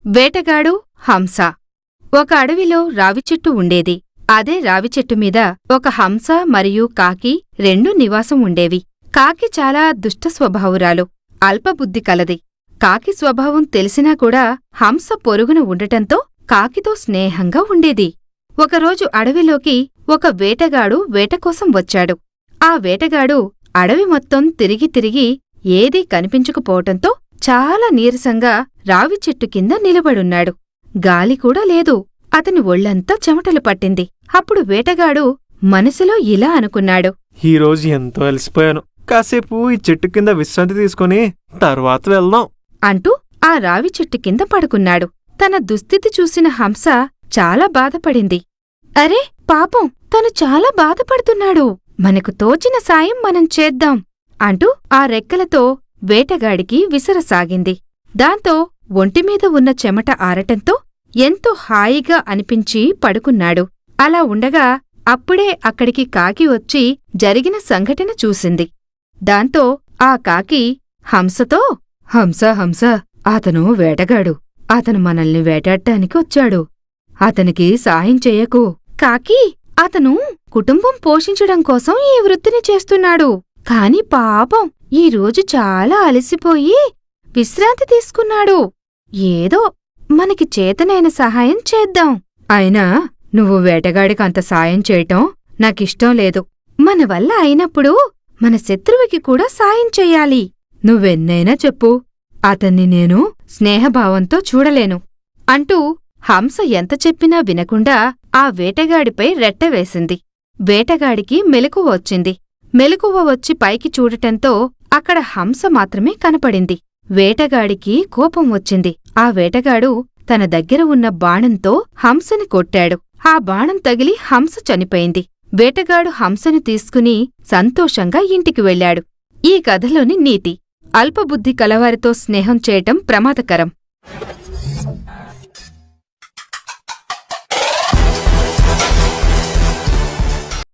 వేటగాడు హంస. ఒక అడవిలో రావిచెట్టు ఉండేది. అదే రావిచెట్టుమీద ఒక హంస మరియు కాకి రెండూ నివాసం ఉండేవి. కాకి చాలా దుష్ట స్వభావురాలు, అల్పబుద్ధి కలది. కాకి స్వభావం తెలిసినా కూడా హంస పొరుగున ఉండటంతో కాకితో స్నేహంగా ఉండేది. ఒకరోజు అడవిలోకి ఒక వేటగాడు వేటకోసం వచ్చాడు. ఆ వేటగాడు అడవి మొత్తం తిరిగి తిరిగి ఏదీ కనిపించకపోవటంతో చాలా నీరసంగా రావిచెట్టు కింద నిలబడున్నాడు. గాలికూడా లేదు. అతని ఒళ్లంతా చెమటలు పట్టింది. అప్పుడు వేటగాడు మనసులో ఇలా అనుకున్నాడు, ఈరోజు ఎంతో అలసిపోయాను. కాసేపు ఈ చెట్టు కింద విశ్రాంతి తీసుకుని తర్వాత వెళ్దాం అంటూ ఆ రావిచెట్టు కింద పడుకున్నాడు. తన దుస్థితి చూసిన హంస చాలా బాధపడింది. అరే పాపం, తను చాలా బాధపడుతున్నాడు. మనకు తోచిన సాయం మనం చేద్దాం అంటూ ఆ రెక్కలతో వేటగాడికి విసరసాగింది. దాంతో ఒంటిమీద ఉన్న చెమట ఆరటంతో ఎంతో హాయిగా అనిపించి పడుకున్నాడు. అలా ఉండగా అప్పుడే అక్కడికి కాకి వచ్చి జరిగిన సంఘటన చూసింది. దాంతో ఆ కాకి హంసతో, హంస హంస, అతను వేటగాడు. అతను మనల్ని వేటాడ్డానికి వచ్చాడు. అతనికి సాయం చెయ్యకు. కాకి, అతను కుటుంబం పోషించడం కోసం ఈ వృత్తిని చేస్తున్నాడు. కాని పాపం ఈరోజు చాలా అలసిపోయి విశ్రాంతి తీసుకున్నాడు. ఏదో మనకి చేతనైన సహాయం చేద్దాం. అయినా నువ్వు వేటగాడికంత సాయం చేయటం నాకిష్టం లేదు. మన వల్ల అయినప్పుడు మన శత్రువుకి కూడా సాయం చెయ్యాలి. నువ్వెన్నైనా చెప్పు, అతన్ని నేను స్నేహభావంతో చూడలేను అంటూ హంస ఎంత చెప్పినా వినకుండా ఆ వేటగాడిపై రెట్టవేసింది. వేటగాడికి మెలకువ వచ్చింది. మెలకువ వచ్చి పైకి చూడటంతో అక్కడ హంస మాత్రమే కనపడింది. వేటగాడికి కోపం వచ్చింది. ఆ వేటగాడు తన దగ్గర ఉన్న బాణంతో హంసని కొట్టాడు. ఆ బాణం తగిలి హంస చనిపోయింది. వేటగాడు హంసను తీసుకుని సంతోషంగా ఇంటికి వెళ్ళాడు. ఈ కథలోని నీతి: అల్పబుద్ధి కలవారితో స్నేహం చేయటం ప్రమాదకరం.